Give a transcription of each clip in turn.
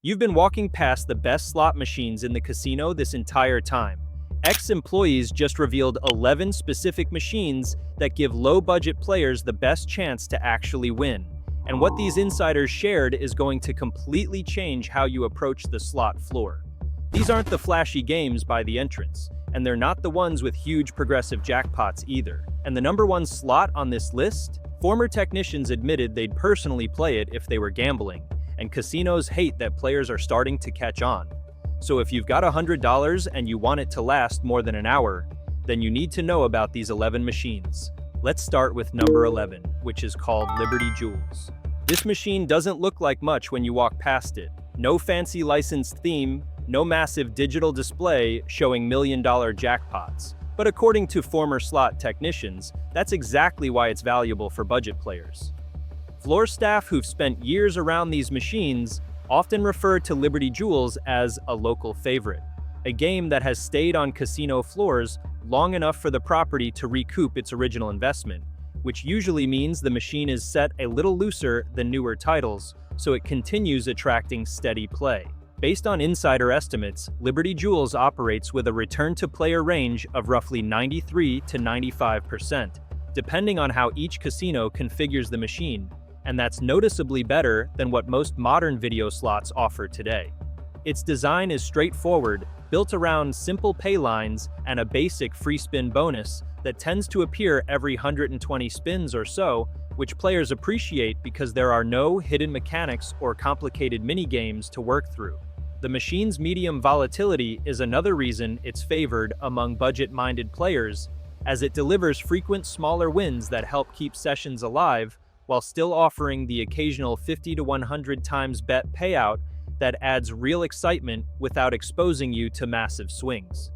You've been walking past the best slot machines in the casino this entire time. Ex-employees just revealed 11 specific machines that give low-budget players the best chance to actually win. And what these insiders shared is going to completely change how you approach the slot floor. These aren't the flashy games by the entrants, and they're not the ones with huge progressive jackpots either. And the number one slot on this list? Former technicians admitted they'd personally play it if they were gambling, and casinos hate that players are starting to catch on. So if you've got $100 and you want it to last more than an hour, then you need to know about these 11 machines. Let's start with number 11, which is called Liberty Jewels. This machine doesn't look like much when you walk past it. No fancy licensed theme, no massive digital display showing million-dollar jackpots. But according to former slot technicians, that's exactly why it's valuable for budget players. Floor staff who've spent years around these machines often refer to Liberty Jewels as a local favorite, a game that has stayed on casino floors long enough for the property to recoup its original investment, which usually means the machine is set a little looser than newer titles, so it continues attracting steady play. Based on insider estimates, Liberty Jewels operates with a return-to-player range of roughly 93 to 95%, depending on how each casino configures the machine, and that's noticeably better than what most modern video slots offer today. Its design is straightforward, built around simple pay lines and a basic free spin bonus that tends to appear every 120 spins or so, which players appreciate because there are no hidden mechanics or complicated mini-games to work through. The machine's medium volatility is another reason it's favored among budget-minded players, as it delivers frequent smaller wins that help keep sessions alive while still offering the occasional 50 to 100 times bet payout that adds real excitement without exposing you to massive swings.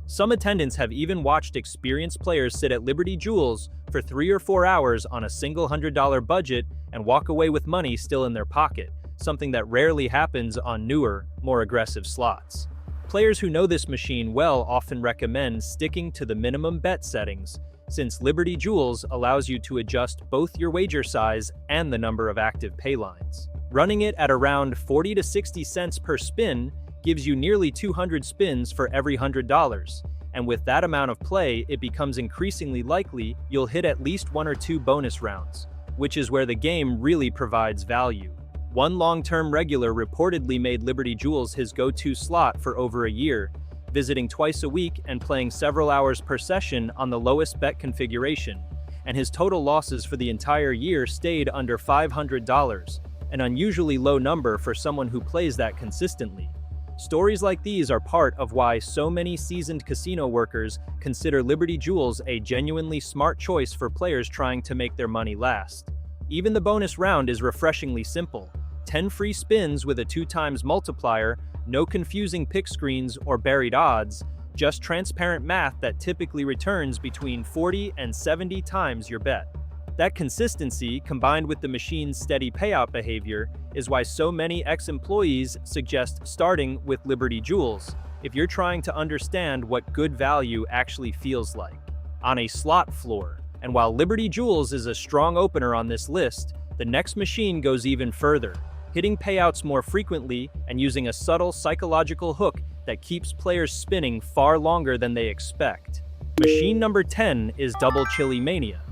Some attendants have even watched experienced players sit at Liberty Jewels for 3 or 4 hours on a single $100 budget and walk away with money still in their pocket, something that rarely happens on newer, more aggressive slots. Players who know this machine well often recommend sticking to the minimum bet settings, since Liberty Jewels allows you to adjust both your wager size and the number of active pay lines. Running it at around 40 to 60 cents per spin gives you nearly 200 spins for every $100, and with that amount of play, it becomes increasingly likely you'll hit at least 1 or 2 bonus rounds, which is where the game really provides value. One long-term regular reportedly made Liberty Jewels his go-to slot for over a year, visiting twice a week and playing several hours per session on the lowest bet configuration, and his total losses for the entire year stayed under $500, an unusually low number for someone who plays that consistently. Stories like these are part of why so many seasoned casino workers consider Liberty Jewels a genuinely smart choice for players trying to make their money last. Even the bonus round is refreshingly simple. 10 free spins with a 2x multiplier, no confusing pick screens or buried odds, just transparent math that typically returns between 40 and 70 times your bet. That consistency, combined with the machine's steady payout behavior, is why so many ex-employees suggest starting with Liberty Jewels if you're trying to understand what good value actually feels like on a slot floor. And while Liberty Jewels is a strong opener on this list, the next machine goes even further, hitting payouts more frequently and using a subtle psychological hook that keeps players spinning far longer than they expect. Machine number 10 is Double Chili Mania.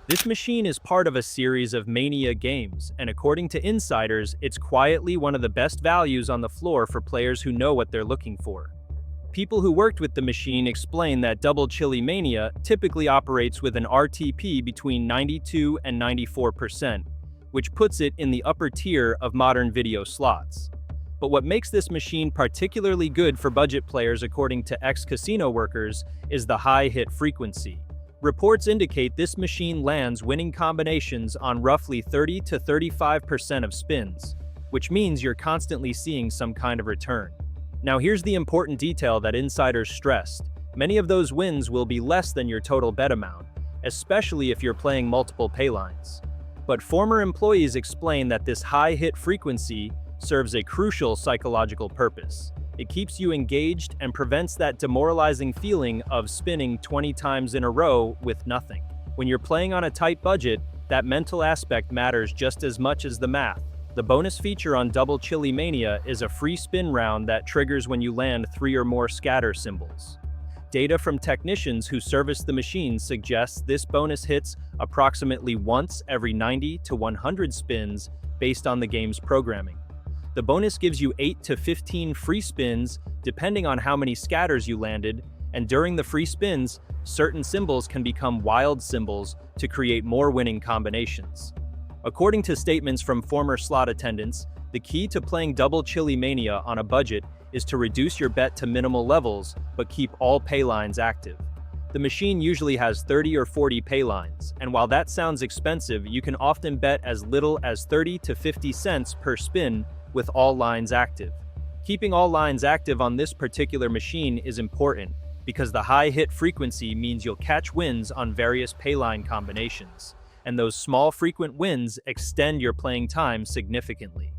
This machine is part of a series of Mania games, and according to insiders, it's quietly one of the best values on the floor for players who know what they're looking for. People who worked with the machine explain that Double Chili Mania typically operates with an RTP between 92 and 94%, which puts it in the upper tier of modern video slots. But what makes this machine particularly good for budget players, according to ex-casino workers, is the high hit frequency. Reports indicate this machine lands winning combinations on roughly 30 to 35% of spins, which means you're constantly seeing some kind of return. Now here's the important detail that insiders stressed. Many of those wins will be less than your total bet amount, especially if you're playing multiple paylines. But former employees explain that this high hit frequency serves a crucial psychological purpose. It keeps you engaged and prevents that demoralizing feeling of spinning 20 times in a row with nothing. When you're playing on a tight budget, that mental aspect matters just as much as the math. The bonus feature on Double Chili Mania is a free spin round that triggers when you land 3 or more scatter symbols. Data from technicians who service the machine suggests this bonus hits approximately once every 90 to 100 spins based on the game's programming. The bonus gives you 8 to 15 free spins depending on how many scatters you landed, and during the free spins, certain symbols can become wild symbols to create more winning combinations. According to statements from former slot attendants, the key to playing Double Chili Mania on a budget is to reduce your bet to minimal levels, but keep all pay lines active. The machine usually has 30 or 40 pay lines, and while that sounds expensive, you can often bet as little as 30 to 50 cents per spin with all lines active. Keeping all lines active on this particular machine is important, because the high hit frequency means you'll catch wins on various payline combinations, and those small frequent wins extend your playing time significantly.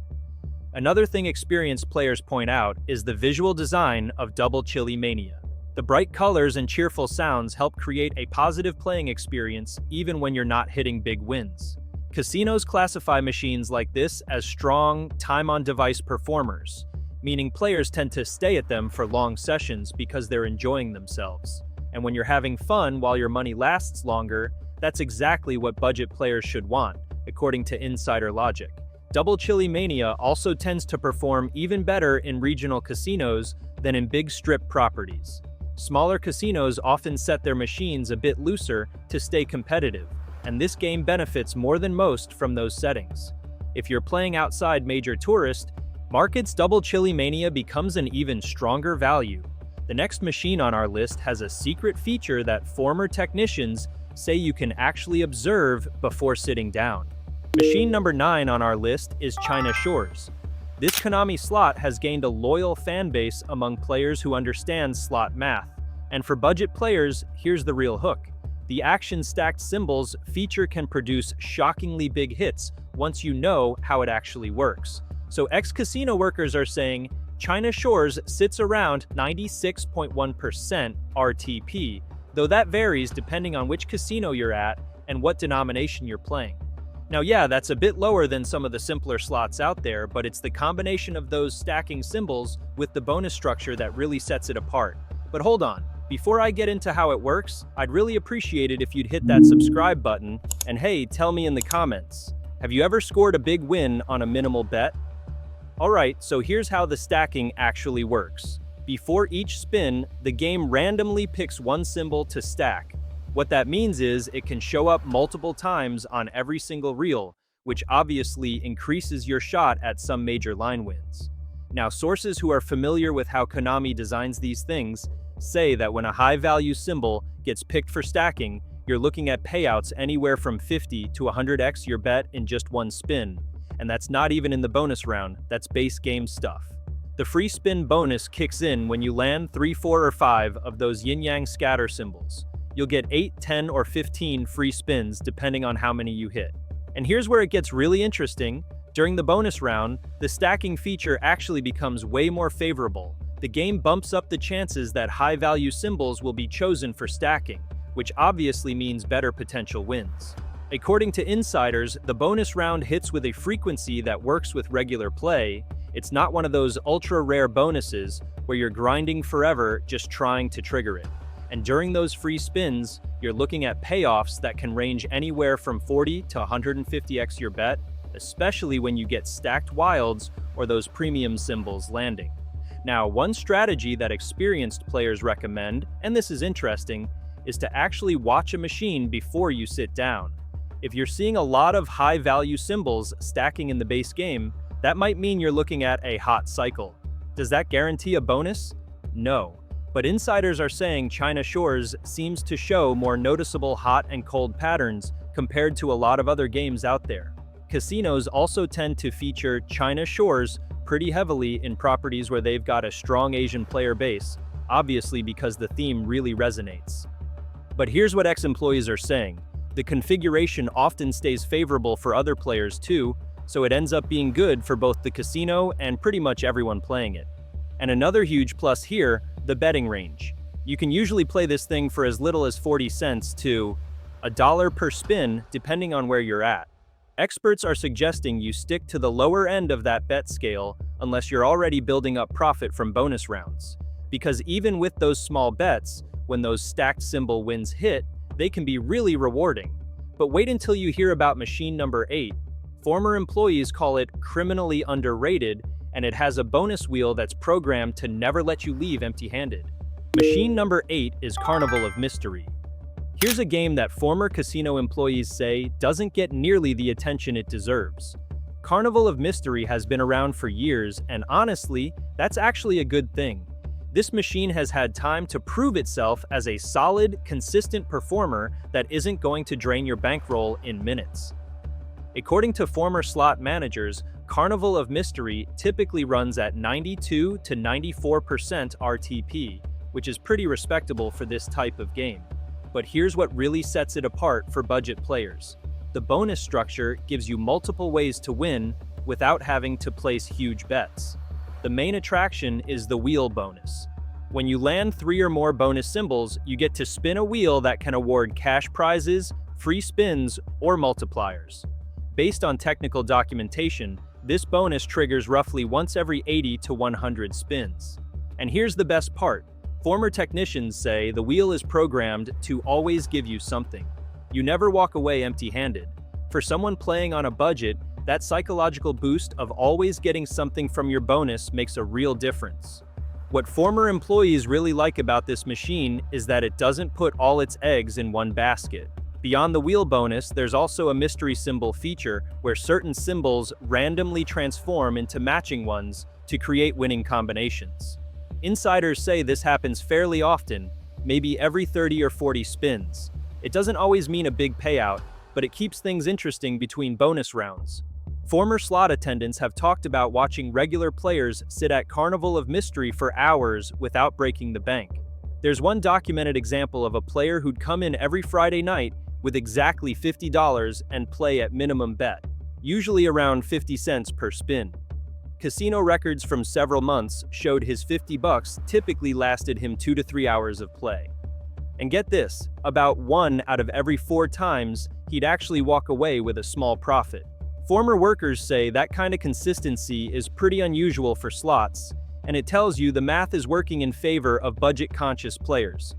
Another thing experienced players point out is the visual design of Double Chili Mania. The bright colors and cheerful sounds help create a positive playing experience even when you're not hitting big wins. Casinos classify machines like this as strong, time-on-device performers, meaning players tend to stay at them for long sessions because they're enjoying themselves. And when you're having fun while your money lasts longer, that's exactly what budget players should want, according to insider logic. Double Chili Mania also tends to perform even better in regional casinos than in big strip properties. Smaller casinos often set their machines a bit looser to stay competitive, and this game benefits more than most from those settings. If you're playing outside major tourist markets, Double Chili Mania becomes an even stronger value. The next machine on our list has a secret feature that former technicians say you can actually observe before sitting down. Machine number 9 on our list is China Shores. This Konami slot has gained a loyal fan base among players who understand slot math. And for budget players, here's the real hook. The action-stacked symbols feature can produce shockingly big hits once you know how it actually works. So ex-casino workers are saying China Shores sits around 96.1% RTP, though that varies depending on which casino you're at and what denomination you're playing. Now yeah, that's a bit lower than some of the simpler slots out there, but it's the combination of those stacking symbols with the bonus structure that really sets it apart. But hold on, before I get into how it works, I'd really appreciate it if you'd hit that subscribe button, and hey, tell me in the comments, have you ever scored a big win on a minimal bet? Alright, so here's how the stacking actually works. Before each spin, the game randomly picks one symbol to stack. What that means is it can show up multiple times on every single reel, which obviously increases your shot at some major line wins. Now, sources who are familiar with how Konami designs these things say that when a high-value symbol gets picked for stacking, you're looking at payouts anywhere from 50 to 100x your bet in just one spin. And that's not even in the bonus round, that's base game stuff. The free spin bonus kicks in when you land 3, 4, or 5 of those yin-yang scatter symbols. You'll get 8, 10, or 15 free spins depending on how many you hit. And here's where it gets really interesting. During the bonus round, the stacking feature actually becomes way more favorable. The game bumps up the chances that high-value symbols will be chosen for stacking, which obviously means better potential wins. According to insiders, the bonus round hits with a frequency that works with regular play. It's not one of those ultra-rare bonuses where you're grinding forever just trying to trigger it. And during those free spins, you're looking at payoffs that can range anywhere from 40 to 150x your bet, especially when you get stacked wilds or those premium symbols landing. Now, one strategy that experienced players recommend, and this is interesting, is to actually watch a machine before you sit down. If you're seeing a lot of high-value symbols stacking in the base game, that might mean you're looking at a hot cycle. Does that guarantee a bonus? No. But insiders are saying China Shores seems to show more noticeable hot and cold patterns compared to a lot of other games out there. Casinos also tend to feature China Shores pretty heavily in properties where they've got a strong Asian player base, obviously because the theme really resonates. But here's what ex-employees are saying. The configuration often stays favorable for other players too, so it ends up being good for both the casino and pretty much everyone playing it. And another huge plus here, the betting range. You can usually play this thing for as little as 40 cents to $1 per spin, depending on where you're at. Experts are suggesting you stick to the lower end of that bet scale unless you're already building up profit from bonus rounds. Because even with those small bets, when those stacked symbol wins hit, they can be really rewarding. But wait until you hear about machine number 8. Former employees call it criminally underrated, and it has a bonus wheel that's programmed to never let you leave empty-handed. Machine number 8 is Carnival of Mystery. Here's a game that former casino employees say doesn't get nearly the attention it deserves. Carnival of Mystery has been around for years, and honestly, that's actually a good thing. This machine has had time to prove itself as a solid, consistent performer that isn't going to drain your bankroll in minutes. According to former slot managers, Carnival of Mystery typically runs at 92 to 94% RTP, which is pretty respectable for this type of game. But here's what really sets it apart for budget players. The bonus structure gives you multiple ways to win without having to place huge bets. The main attraction is the wheel bonus. When you land 3 or more bonus symbols, you get to spin a wheel that can award cash prizes, free spins, or multipliers. Based on technical documentation, this bonus triggers roughly once every 80 to 100 spins. And here's the best part. Former technicians say the wheel is programmed to always give you something. You never walk away empty-handed. For someone playing on a budget, that psychological boost of always getting something from your bonus makes a real difference. What former employees really like about this machine is that it doesn't put all its eggs in one basket. Beyond the wheel bonus, there's also a mystery symbol feature where certain symbols randomly transform into matching ones to create winning combinations. Insiders say this happens fairly often, maybe every 30 or 40 spins. It doesn't always mean a big payout, but it keeps things interesting between bonus rounds. Former slot attendants have talked about watching regular players sit at Carnival of Mystery for hours without breaking the bank. There's one documented example of a player who'd come in every Friday night with exactly $50 and play at minimum bet, usually around 50 cents per spin. Casino records from several months showed his $50 typically lasted him 2 to 3 hours of play. And get this, about 1 out of every 4 times, he'd actually walk away with a small profit. Former workers say that kind of consistency is pretty unusual for slots, and it tells you the math is working in favor of budget-conscious players.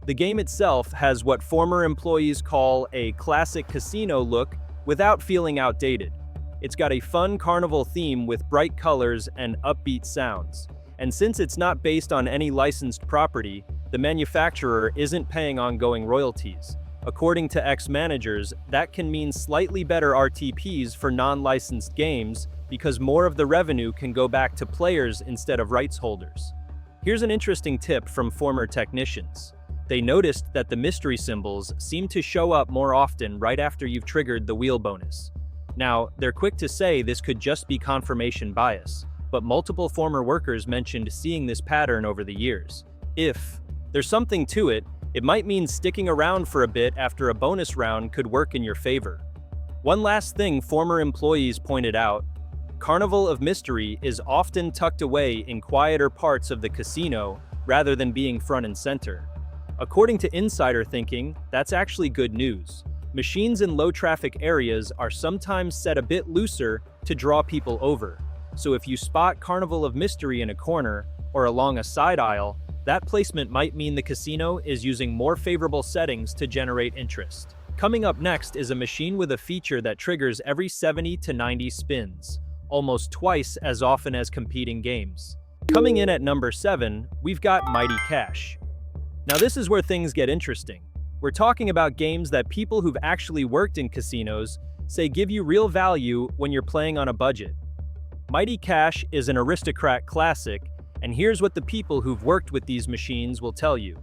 The game itself has what former employees call a classic casino look without feeling outdated. It's got a fun carnival theme with bright colors and upbeat sounds. And since it's not based on any licensed property, the manufacturer isn't paying ongoing royalties. According to ex-managers, that can mean slightly better RTPs for non-licensed games because more of the revenue can go back to players instead of rights holders. Here's an interesting tip from former technicians. They noticed that the mystery symbols seem to show up more often right after you've triggered the wheel bonus. Now, they're quick to say this could just be confirmation bias, but multiple former workers mentioned seeing this pattern over the years. If there's something to it, it might mean sticking around for a bit after a bonus round could work in your favor. One last thing former employees pointed out, Carnival of Mystery is often tucked away in quieter parts of the casino rather than being front and center. According to insider thinking, that's actually good news. Machines in low-traffic areas are sometimes set a bit looser to draw people over. So if you spot Carnival of Mystery in a corner or along a side aisle, that placement might mean the casino is using more favorable settings to generate interest. Coming up next is a machine with a feature that triggers every 70 to 90 spins, almost twice as often as competing games. Coming in at number 7, we've got Mighty Cash. Now this is where things get interesting. We're talking about games that people who've actually worked in casinos say give you real value when you're playing on a budget. Mighty Cash is an aristocrat classic, and here's what the people who've worked with these machines will tell you.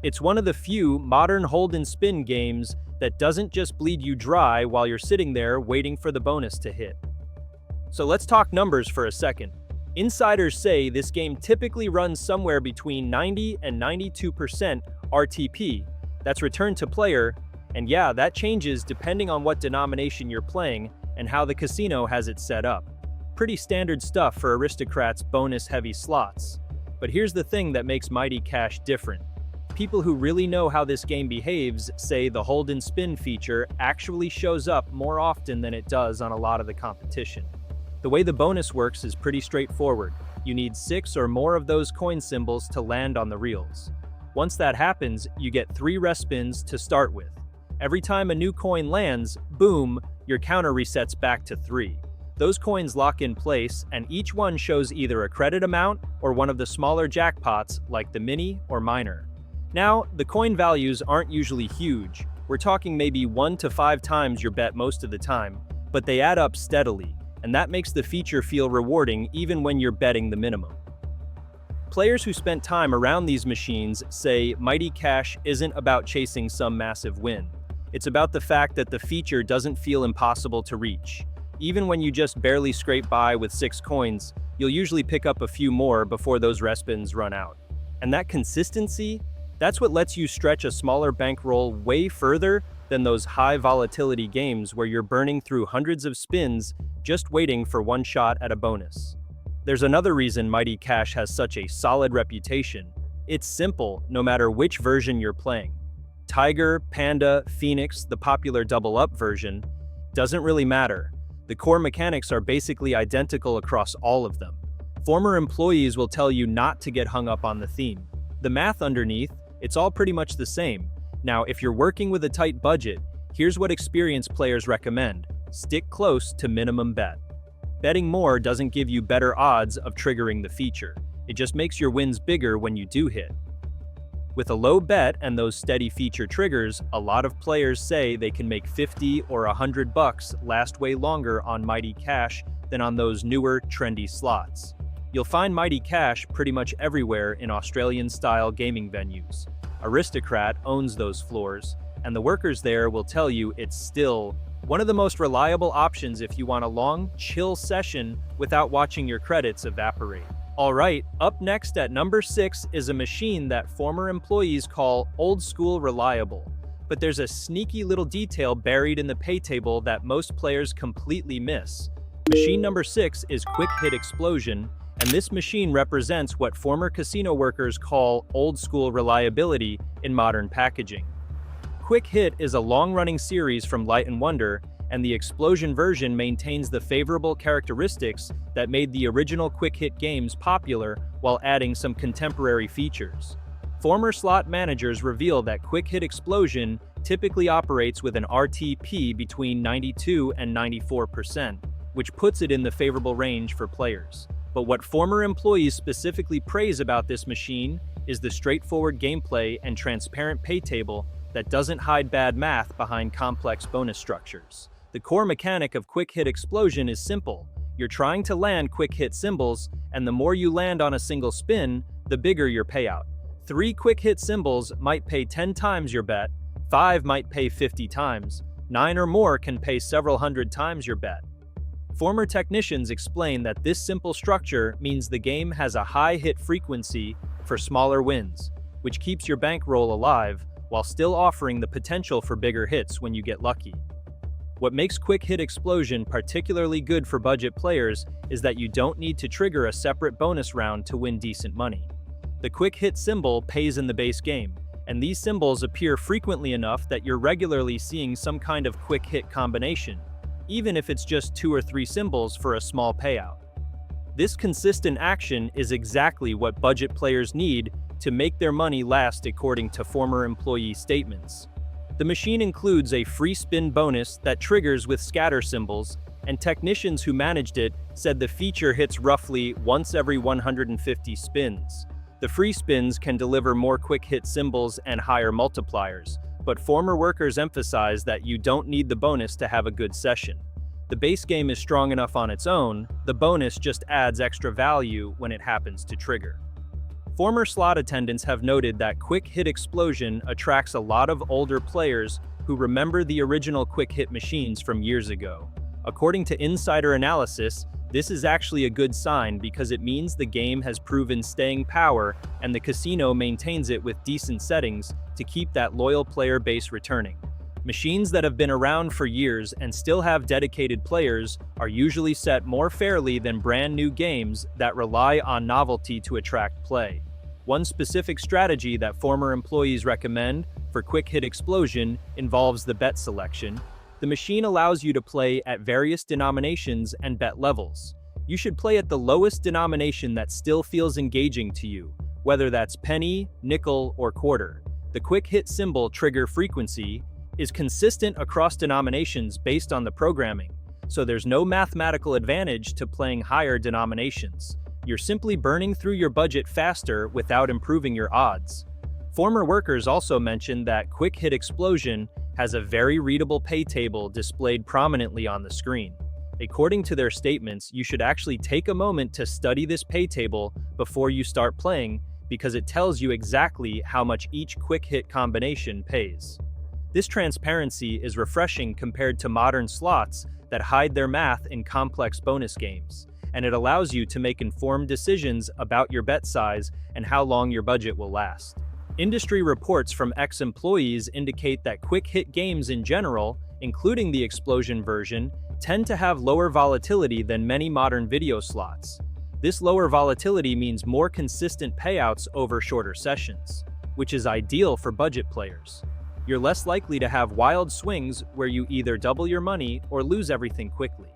It's one of the few modern hold and spin games that doesn't just bleed you dry while you're sitting there waiting for the bonus to hit. So let's talk numbers for a second. Insiders say this game typically runs somewhere between 90 and 92% RTP, that's return to player, and yeah, that changes depending on what denomination you're playing and how the casino has it set up. Pretty standard stuff for aristocrats' bonus-heavy slots. But here's the thing that makes Mighty Cash different. People who really know how this game behaves say the hold and spin feature actually shows up more often than it does on a lot of the competition. The way the bonus works is pretty straightforward. You need 6 or more of those coin symbols to land on the reels. Once that happens, you get 3 respins to start with. Every time a new coin lands, boom, your counter resets back to 3. Those coins lock in place, and each one shows either a credit amount or one of the smaller jackpots like the mini or minor. Now, the coin values aren't usually huge. We're talking maybe 1 to 5 times your bet most of the time, but they add up steadily, and that makes the feature feel rewarding even when you're betting the minimum. Players who spent time around these machines say Mighty Cash isn't about chasing some massive win. It's about the fact that the feature doesn't feel impossible to reach. Even when you just barely scrape by with 6 coins, you'll usually pick up a few more before those respins run out. And that consistency, that's what lets you stretch a smaller bankroll way further than those high volatility games where you're burning through hundreds of spins just waiting for one shot at a bonus. There's another reason Mighty Cash has such a solid reputation. It's simple, no matter which version you're playing. Tiger, Panda, Phoenix, the popular double up version, doesn't really matter. The core mechanics are basically identical across all of them. Former employees will tell you not to get hung up on the theme. The math underneath, it's all pretty much the same. Now, if you're working with a tight budget, here's what experienced players recommend. Stick close to minimum bet. Betting more doesn't give you better odds of triggering the feature. It just makes your wins bigger when you do hit. With a low bet and those steady feature triggers, a lot of players say they can make 50 or $100 last way longer on Mighty Cash than on those newer, trendy slots. You'll find Mighty Cash pretty much everywhere in Australian-style gaming venues. Aristocrat owns those floors, and the workers there will tell you it's still one of the most reliable options if you want a long, chill session without watching your credits evaporate. Alright, up next at number 6 is a machine that former employees call old school reliable. But there's a sneaky little detail buried in the pay table that most players completely miss. Machine number 6 is Quick Hit Explosion, and this machine represents what former casino workers call old school reliability in modern packaging. Quick Hit is a long-running series from Light & Wonder, and the Explosion version maintains the favorable characteristics that made the original Quick Hit games popular while adding some contemporary features. Former slot managers reveal that Quick Hit Explosion typically operates with an RTP between 92 and 94%, which puts it in the favorable range for players. But what former employees specifically praise about this machine is the straightforward gameplay and transparent pay table that doesn't hide bad math behind complex bonus structures. The core mechanic of Quick Hit Explosion is simple. You're trying to land quick hit symbols, and the more you land on a single spin, the bigger your payout. 3 quick hit symbols might pay 10 times your bet, 5 might pay 50 times, 9 or more can pay several hundred times your bet. Former technicians explain that this simple structure means the game has a high hit frequency for smaller wins, which keeps your bankroll alive while still offering the potential for bigger hits when you get lucky. What makes Quick Hit Explosion particularly good for budget players is that you don't need to trigger a separate bonus round to win decent money. The Quick Hit symbol pays in the base game, and these symbols appear frequently enough that you're regularly seeing some kind of quick hit combination, even if it's just 2 or 3 symbols for a small payout. This consistent action is exactly what budget players need to make their money last, according to former employee statements. The machine includes a free spin bonus that triggers with scatter symbols, and technicians who managed it said the feature hits roughly once every 150 spins. The free spins can deliver more quick hit symbols and higher multipliers, but former workers emphasize that you don't need the bonus to have a good session. The base game is strong enough on its own, the bonus just adds extra value when it happens to trigger. Former slot attendants have noted that Quick Hit Explosion attracts a lot of older players who remember the original Quick Hit machines from years ago. According to insider analysis, this is actually a good sign because it means the game has proven staying power and the casino maintains it with decent settings to keep that loyal player base returning. Machines that have been around for years and still have dedicated players are usually set more fairly than brand new games that rely on novelty to attract play. One specific strategy that former employees recommend for quick hit explosion involves the bet selection. The machine allows you to play at various denominations and bet levels. You should play at the lowest denomination that still feels engaging to you, whether that's penny, nickel, or quarter. The quick hit symbol trigger frequency is consistent across denominations based on the programming, so there's no mathematical advantage to playing higher denominations. You're simply burning through your budget faster without improving your odds. Former workers also mentioned that quick hit explosion has a very readable pay table displayed prominently on the screen. According to their statements, you should actually take a moment to study this pay table before you start playing because it tells you exactly how much each quick hit combination pays. This transparency is refreshing compared to modern slots that hide their math in complex bonus games, and it allows you to make informed decisions about your bet size and how long your budget will last. Industry reports from ex-employees indicate that quick hit games in general, including the explosion version, tend to have lower volatility than many modern video slots. This lower volatility means more consistent payouts over shorter sessions, which is ideal for budget players. You're less likely to have wild swings where you either double your money or lose everything quickly.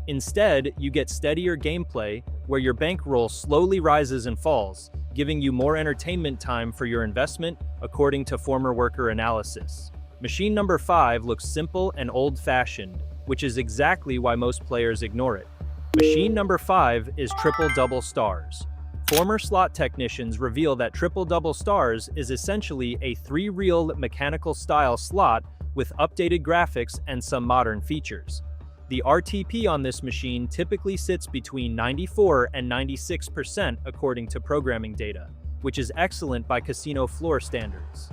Instead, you get steadier gameplay where your bankroll slowly rises and falls, giving you more entertainment time for your investment, according to former worker analysis. Machine number 5 looks simple and old-fashioned, which is exactly why most players ignore it. Machine number 5 is Triple Double Stars. Former slot technicians reveal that Triple Double Stars is essentially a 3-reel mechanical-style slot with updated graphics and some modern features. The RTP on this machine typically sits between 94 and 96% according to programming data, which is excellent by casino floor standards.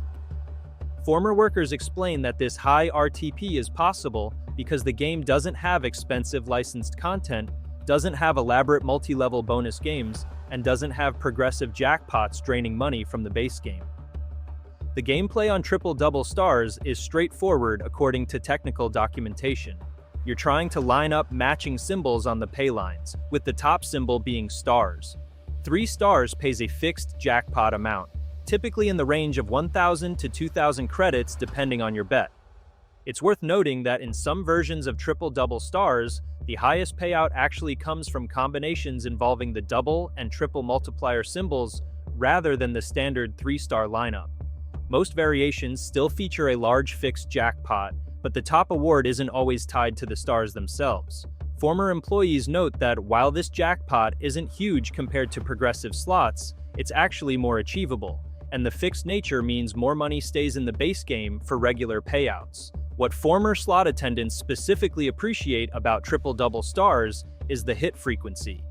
Former workers explain that this high RTP is possible because the game doesn't have expensive licensed content, doesn't have elaborate multi-level bonus games, and doesn't have progressive jackpots draining money from the base game. The gameplay on Triple Double Stars is straightforward according to technical documentation. You're trying to line up matching symbols on the pay lines, with the top symbol being stars. 3 stars pays a fixed jackpot amount, typically in the range of 1,000 to 2,000 credits depending on your bet. It's worth noting that in some versions of Triple Double Stars, the highest payout actually comes from combinations involving the double and triple multiplier symbols rather than the standard 3-star lineup. Most variations still feature a large fixed jackpot, but the top award isn't always tied to the stars themselves. Former employees note that while this jackpot isn't huge compared to progressive slots, it's actually more achievable, and the fixed nature means more money stays in the base game for regular payouts. What former slot attendants specifically appreciate about Triple Double Stars is the hit frequency.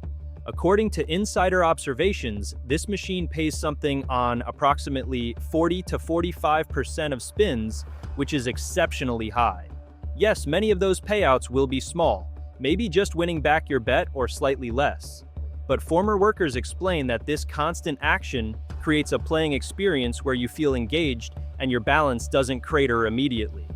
According to insider observations, this machine pays something on approximately 40 to 45% of spins, which is exceptionally high. Yes, many of those payouts will be small, maybe just winning back your bet or slightly less. But former workers explain that this constant action creates a playing experience where you feel engaged and your balance doesn't crater immediately.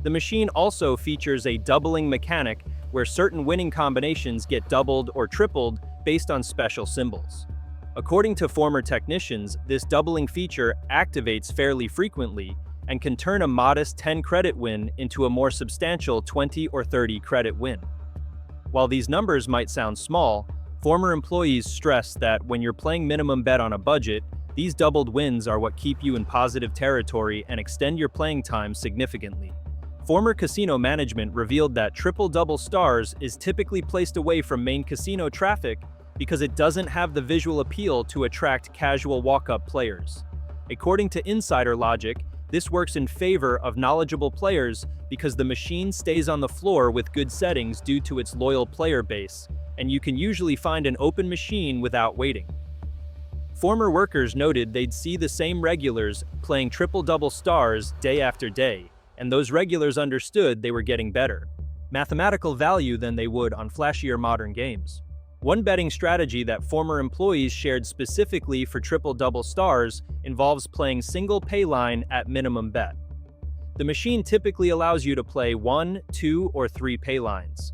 The machine also features a doubling mechanic where certain winning combinations get doubled or tripled based on special symbols. According to former technicians, this doubling feature activates fairly frequently and can turn a modest 10 credit win into a more substantial 20 or 30 credit win. While these numbers might sound small, former employees stress that when you're playing minimum bet on a budget, these doubled wins are what keep you in positive territory and extend your playing time significantly. Former casino management revealed that Triple Double Stars is typically placed away from main casino traffic because it doesn't have the visual appeal to attract casual walk-up players. According to insider logic, this works in favor of knowledgeable players because the machine stays on the floor with good settings due to its loyal player base, and you can usually find an open machine without waiting. Former workers noted they'd see the same regulars playing Triple Double Stars day after day, and those regulars understood they were getting better mathematical value than they would on flashier modern games. One betting strategy that former employees shared specifically for Triple Double Stars involves playing single pay line at minimum bet. The machine typically allows you to play 1, 2, or 3 pay lines.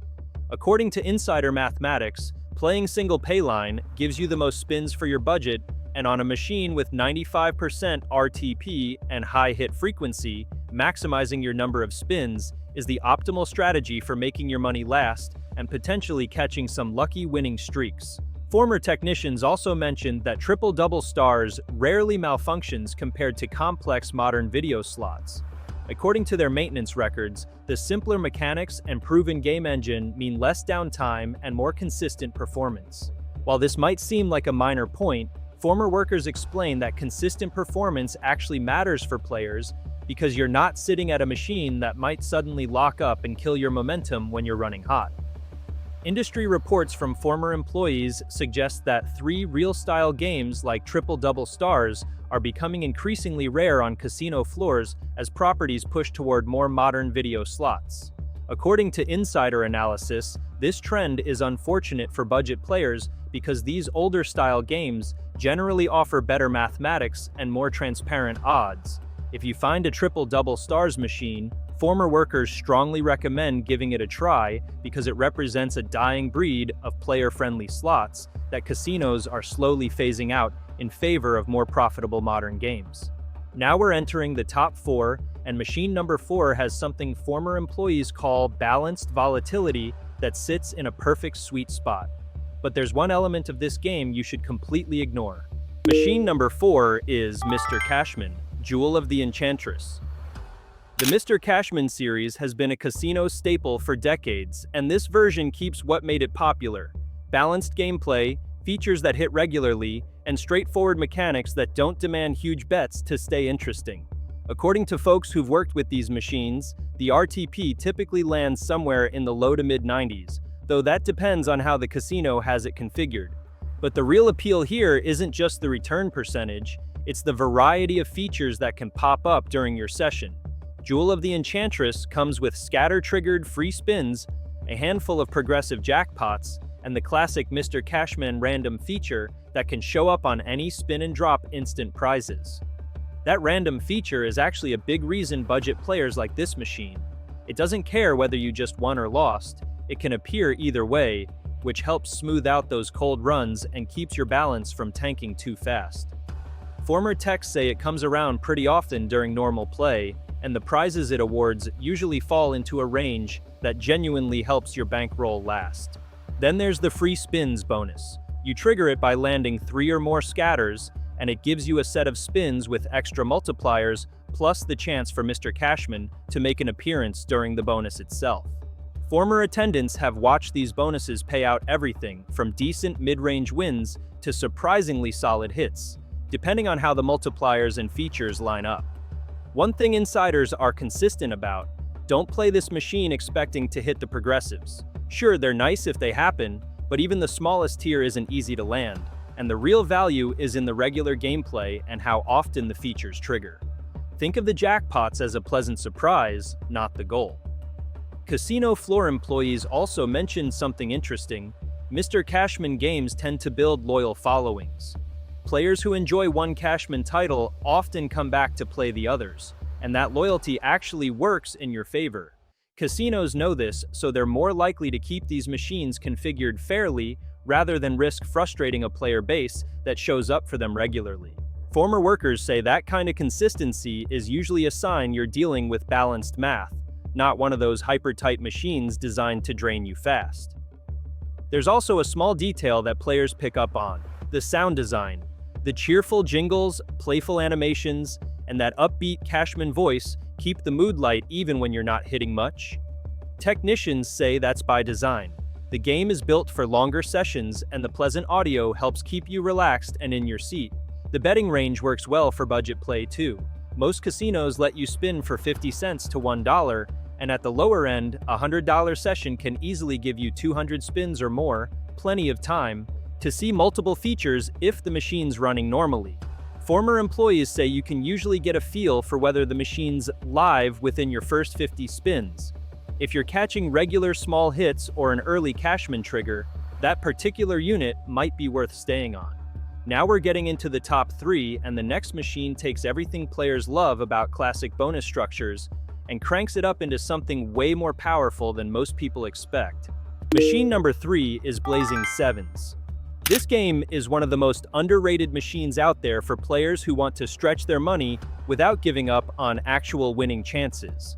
According to insider mathematics, playing single pay line gives you the most spins for your budget and on a machine with 95% RTP and high hit frequency, maximizing your number of spins is the optimal strategy for making your money last and potentially catching some lucky winning streaks. Former technicians also mentioned that triple-double stars rarely malfunctions compared to complex modern video slots. According to their maintenance records, the simpler mechanics and proven game engine mean less downtime and more consistent performance. While this might seem like a minor point, former workers explain that consistent performance actually matters for players because you're not sitting at a machine that might suddenly lock up and kill your momentum when you're running hot. Industry reports from former employees suggest that 3 real-style games like triple-double stars are becoming increasingly rare on casino floors as properties push toward more modern video slots. According to insider analysis, this trend is unfortunate for budget players because these older-style games generally offer better mathematics and more transparent odds. If you find a triple-double stars machine, former workers strongly recommend giving it a try because it represents a dying breed of player-friendly slots that casinos are slowly phasing out in favor of more profitable modern games. Now we're entering the top 4, and machine number 4 has something former employees call balanced volatility that sits in a perfect sweet spot. But there's one element of this game you should completely ignore. Machine number 4 is Mr. Cashman, Jewel of the Enchantress. The Mr. Cashman series has been a casino staple for decades, and this version keeps what made it popular: balanced gameplay, features that hit regularly, and straightforward mechanics that don't demand huge bets to stay interesting. According to folks who've worked with these machines, the RTP typically lands somewhere in the low to mid-90s, though that depends on how the casino has it configured. But the real appeal here isn't just the return percentage, it's the variety of features that can pop up during your session. Jewel of the Enchantress comes with scatter-triggered free spins, a handful of progressive jackpots, and the classic Mr. Cashman random feature that can show up on any spin and drop instant prizes. That random feature is actually a big reason budget players like this machine. It doesn't care whether you just won or lost, it can appear either way, which helps smooth out those cold runs and keeps your balance from tanking too fast. Former techs say it comes around pretty often during normal play, and the prizes it awards usually fall into a range that genuinely helps your bankroll last. Then there's the free spins bonus. You trigger it by landing 3 or more scatters, and it gives you a set of spins with extra multipliers, plus the chance for Mr. Cashman to make an appearance during the bonus itself. Former attendants have watched these bonuses pay out everything from decent mid-range wins to surprisingly solid hits, depending on how the multipliers and features line up. One thing insiders are consistent about: don't play this machine expecting to hit the progressives. Sure, they're nice if they happen, but even the smallest tier isn't easy to land, and the real value is in the regular gameplay and how often the features trigger. Think of the jackpots as a pleasant surprise, not the goal. Casino floor employees also mentioned something interesting: Mr. Cashman games tend to build loyal followings. Players who enjoy one Cashman title often come back to play the others, and that loyalty actually works in your favor. Casinos know this, so they're more likely to keep these machines configured fairly rather than risk frustrating a player base that shows up for them regularly. Former workers say that kind of consistency is usually a sign you're dealing with balanced math, not one of those hyper-tight machines designed to drain you fast. There's also a small detail that players pick up on: the sound design. The cheerful jingles, playful animations, and that upbeat Cashman voice keep the mood light even when you're not hitting much. Technicians say that's by design. The game is built for longer sessions, and the pleasant audio helps keep you relaxed and in your seat. The betting range works well for budget play too. Most casinos let you spin for 50 cents to $1, and at the lower end, a $100 session can easily give you 200 spins or more, plenty of time to see multiple features if the machine's running normally. Former employees say you can usually get a feel for whether the machine's live within your first 50 spins. If you're catching regular small hits or an early Cashman trigger, that particular unit might be worth staying on. Now we're getting into the top 3, and the next machine takes everything players love about classic bonus structures and cranks it up into something way more powerful than most people expect. Machine number 3 is Blazing Sevens. This game is one of the most underrated machines out there for players who want to stretch their money without giving up on actual winning chances.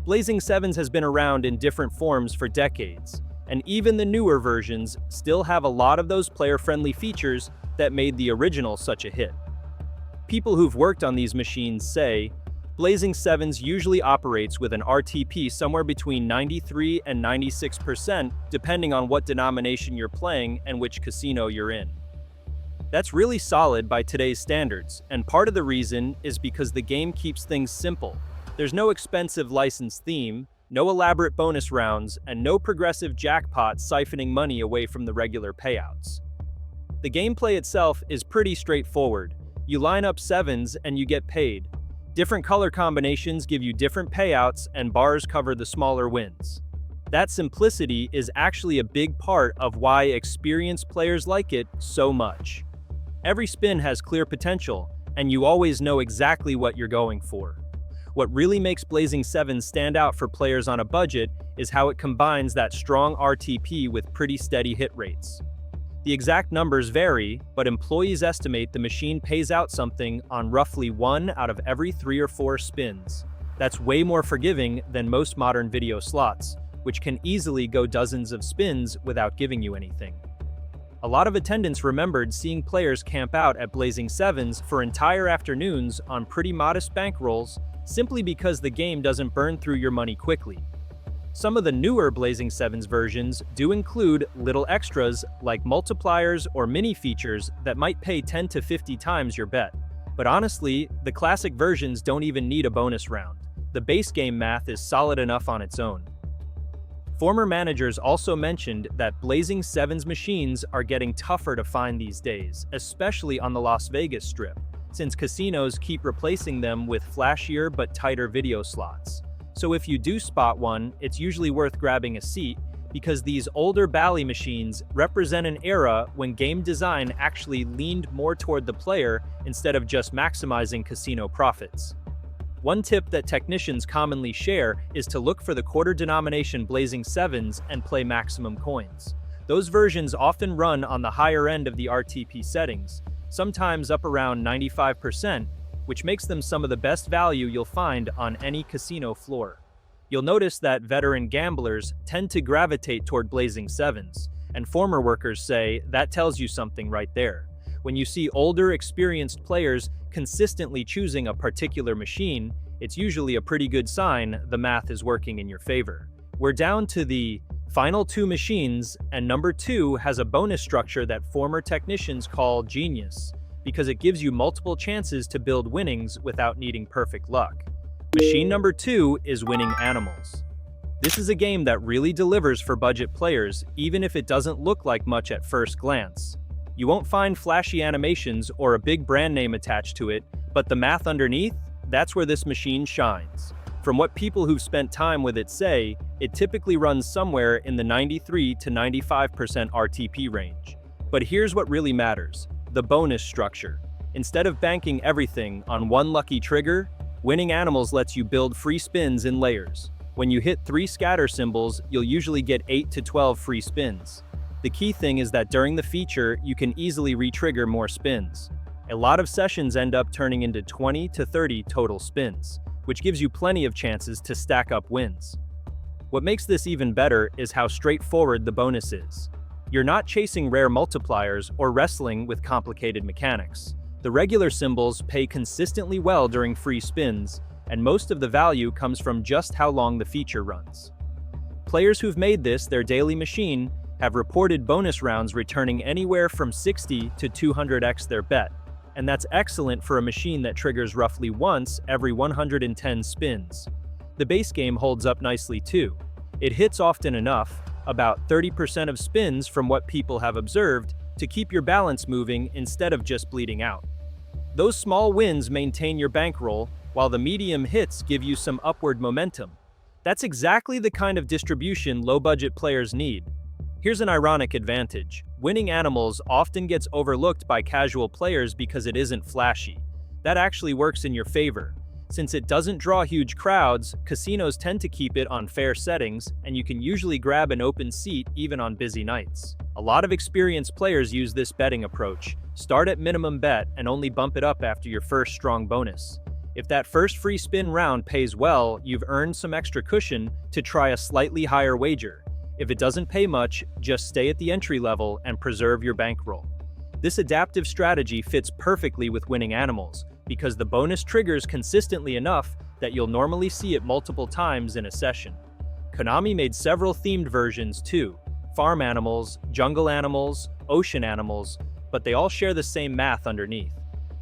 Blazing Sevens has been around in different forms for decades, and even the newer versions still have a lot of those player-friendly features that made the original such a hit. People who've worked on these machines say, Blazing Sevens usually operates with an RTP somewhere between 93 and 96%, depending on what denomination you're playing and which casino you're in. That's really solid by today's standards, and part of the reason is because the game keeps things simple. There's no expensive licensed theme, no elaborate bonus rounds, and no progressive jackpot siphoning money away from the regular payouts. The gameplay itself is pretty straightforward. You line up sevens and you get paid. Different color combinations give you different payouts, and bars cover the smaller wins. That simplicity is actually a big part of why experienced players like it so much. Every spin has clear potential, and you always know exactly what you're going for. What really makes Blazing Sevens stand out for players on a budget is how it combines that strong RTP with pretty steady hit rates. The exact numbers vary, but employees estimate the machine pays out something on roughly 1 out of every 3 or 4 spins. That's way more forgiving than most modern video slots, which can easily go dozens of spins without giving you anything. A lot of attendants remembered seeing players camp out at Blazing Sevens for entire afternoons on pretty modest bankrolls simply because the game doesn't burn through your money quickly. Some of the newer Blazing Sevens versions do include little extras like multipliers or mini features that might pay 10 to 50 times your bet. But honestly, the classic versions don't even need a bonus round. The base game math is solid enough on its own. Former managers also mentioned that Blazing Sevens machines are getting tougher to find these days, especially on the Las Vegas Strip, since casinos keep replacing them with flashier but tighter video slots. So if you do spot one, it's usually worth grabbing a seat, because these older Bally machines represent an era when game design actually leaned more toward the player instead of just maximizing casino profits. One tip that technicians commonly share is to look for the quarter denomination Blazing Sevens and play maximum coins. Those versions often run on the higher end of the RTP settings, sometimes up around 95%, which makes them some of the best value you'll find on any casino floor. You'll notice that veteran gamblers tend to gravitate toward Blazing Sevens, and former workers say that tells you something right there. When you see older, experienced players consistently choosing a particular machine, it's usually a pretty good sign the math is working in your favor. We're down to the final 2 machines, and number 2 has a bonus structure that former technicians call genius, because it gives you multiple chances to build winnings without needing perfect luck. Machine number 2 is Winning Animals. This is a game that really delivers for budget players, even if it doesn't look like much at first glance. You won't find flashy animations or a big brand name attached to it, but the math underneath, that's where this machine shines. From what people who've spent time with it say, it typically runs somewhere in the 93 to 95% RTP range. But here's what really matters: the bonus structure. Instead of banking everything on one lucky trigger, Winning Animals lets you build free spins in layers. When you hit 3 scatter symbols, you'll usually get 8 to 12 free spins. The key thing is that during the feature, you can easily re-trigger more spins. A lot of sessions end up turning into 20 to 30 total spins, which gives you plenty of chances to stack up wins. What makes this even better is how straightforward the bonus is. You're not chasing rare multipliers or wrestling with complicated mechanics. The regular symbols pay consistently well during free spins, and most of the value comes from just how long the feature runs. Players who've made this their daily machine have reported bonus rounds returning anywhere from 60 to 200x their bet, and that's excellent for a machine that triggers roughly once every 110 spins. The base game holds up nicely too. It hits often enough, about 30% of spins from what people have observed, to keep your balance moving instead of just bleeding out. Those small wins maintain your bankroll, while the medium hits give you some upward momentum. That's exactly the kind of distribution low-budget players need. Here's an ironic advantage. Winning Animals often gets overlooked by casual players because it isn't flashy. That actually works in your favor. Since it doesn't draw huge crowds, casinos tend to keep it on fair settings, and you can usually grab an open seat even on busy nights. A lot of experienced players use this betting approach. Start at minimum bet and only bump it up after your first strong bonus. If that first free spin round pays well, you've earned some extra cushion to try a slightly higher wager. If it doesn't pay much, just stay at the entry level and preserve your bankroll. This adaptive strategy fits perfectly with winning animals, because the bonus triggers consistently enough that you'll normally see it multiple times in a session. Konami made several themed versions too: farm animals, jungle animals, ocean animals, but they all share the same math underneath.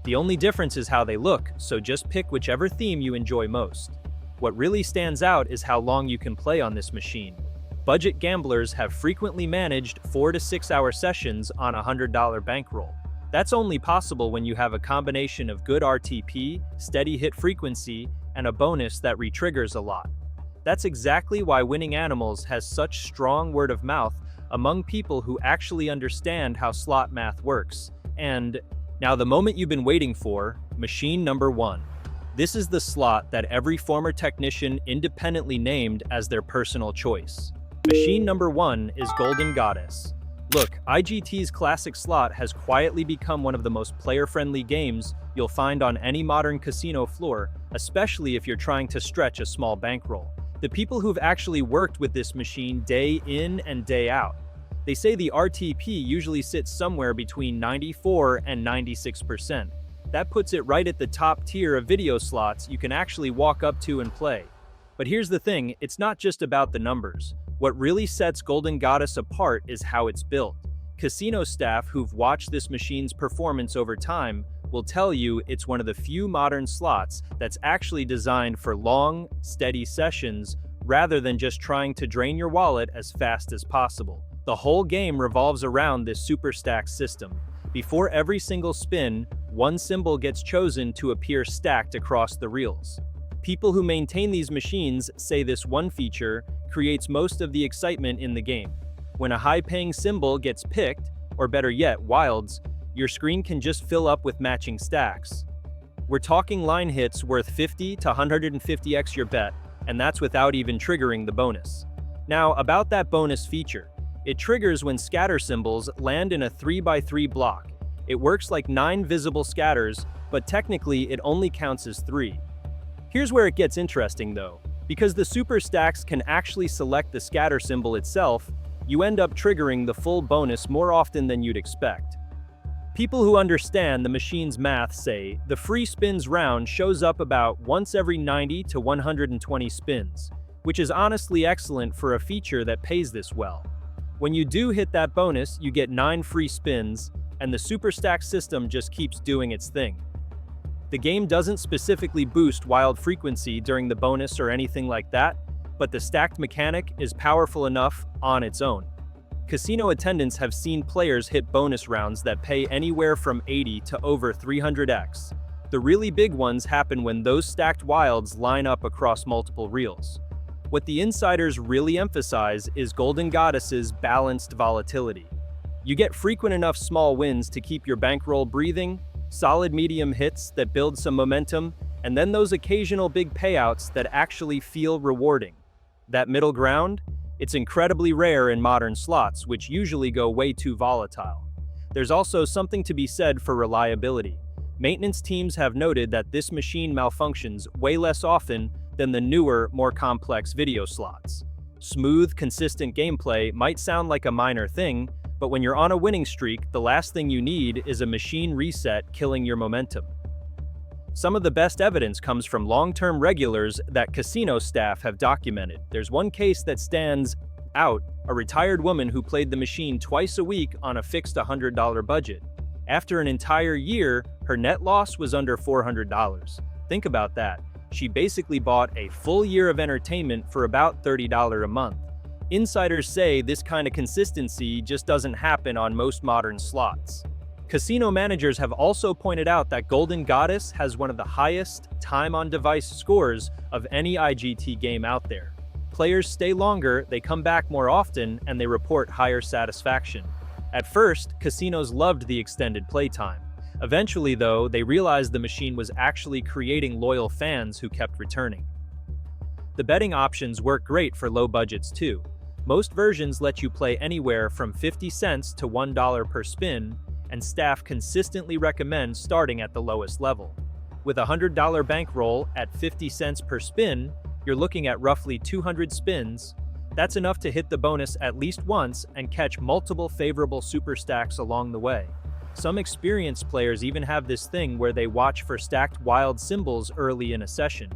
The only difference is how they look, so just pick whichever theme you enjoy most. What really stands out is how long you can play on this machine. Budget gamblers have frequently managed 4 to 6 hour sessions on a $100 bankroll. That's only possible when you have a combination of good RTP, steady hit frequency, and a bonus that re-triggers a lot. That's exactly why Winning Animals has such strong word of mouth among people who actually understand how slot math works. And now the moment you've been waiting for, machine number 1. This is the slot that every former technician independently named as their personal choice. Machine number 1 is Golden Goddess. Look, IGT's classic slot has quietly become one of the most player-friendly games you'll find on any modern casino floor, especially if you're trying to stretch a small bankroll. The people who've actually worked with this machine day in and day out, they say the RTP usually sits somewhere between 94 and 96%. That puts it right at the top tier of video slots you can actually walk up to and play. But here's the thing, it's not just about the numbers. What really sets Golden Goddess apart is how it's built. Casino staff who've watched this machine's performance over time will tell you it's one of the few modern slots that's actually designed for long, steady sessions rather than just trying to drain your wallet as fast as possible. The whole game revolves around this super stack system. Before every single spin, one symbol gets chosen to appear stacked across the reels. People who maintain these machines say this one feature creates most of the excitement in the game. When a high-paying symbol gets picked, or better yet, wilds, your screen can just fill up with matching stacks. We're talking line hits worth 50 to 150x your bet, and that's without even triggering the bonus. Now, about that bonus feature. It triggers when scatter symbols land in a 3x3 block. It works like 9 visible scatters, but technically it only counts as 3. Here's where it gets interesting though. Because the super stacks can actually select the scatter symbol itself, you end up triggering the full bonus more often than you'd expect. People who understand the machine's math say the free spins round shows up about once every 90 to 120 spins, which is honestly excellent for a feature that pays this well. When you do hit that bonus, you get 9 free spins, and the super stack system just keeps doing its thing. The game doesn't specifically boost wild frequency during the bonus or anything like that, but the stacked mechanic is powerful enough on its own. Casino attendants have seen players hit bonus rounds that pay anywhere from 80 to over 300x. The really big ones happen when those stacked wilds line up across multiple reels. What the insiders really emphasize is Golden Goddess's balanced volatility. You get frequent enough small wins to keep your bankroll breathing, solid medium hits that build some momentum, and then those occasional big payouts that actually feel rewarding. That middle ground? It's incredibly rare in modern slots, which usually go way too volatile. There's also something to be said for reliability. Maintenance teams have noted that this machine malfunctions way less often than the newer, more complex video slots. Smooth, consistent gameplay might sound like a minor thing, but when you're on a winning streak, the last thing you need is a machine reset killing your momentum. Some of the best evidence comes from long-term regulars that casino staff have documented. There's one case that stands out, a retired woman who played the machine twice a week on a fixed $100 budget. After an entire year, her net loss was under $400. Think about that. She basically bought a full year of entertainment for about $30 a month. Insiders say this kind of consistency just doesn't happen on most modern slots. Casino managers have also pointed out that Golden Goddess has one of the highest time-on-device scores of any IGT game out there. Players stay longer, they come back more often, and they report higher satisfaction. At first, casinos loved the extended playtime. Eventually, though, they realized the machine was actually creating loyal fans who kept returning. The betting options work great for low budgets too. Most versions let you play anywhere from 50 cents to $1 per spin, and staff consistently recommend starting at the lowest level. With a $100 bankroll at 50 cents per spin, you're looking at roughly 200 spins. That's enough to hit the bonus at least once and catch multiple favorable super stacks along the way. Some experienced players even have this thing where they watch for stacked wild symbols early in a session.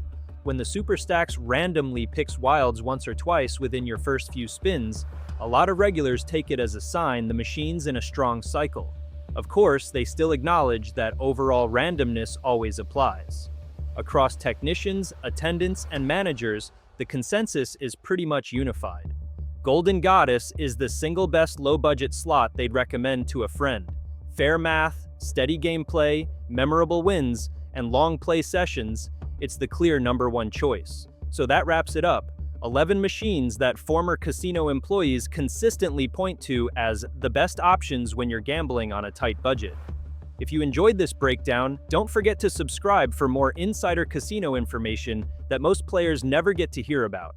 When the super stacks randomly picks wilds once or twice within your first few spins, a lot of regulars take it as a sign the machine's in a strong cycle. Of course, they still acknowledge that overall randomness always applies. Across technicians, attendants, and managers, the consensus is pretty much unified. Golden Goddess is the single best low-budget slot they'd recommend to a friend. Fair math, steady gameplay, memorable wins, and long play sessions, it's the clear #1 choice. So that wraps it up. 11 machines that former casino employees consistently point to as the best options when you're gambling on a tight budget. If you enjoyed this breakdown, don't forget to subscribe for more insider casino information that most players never get to hear about.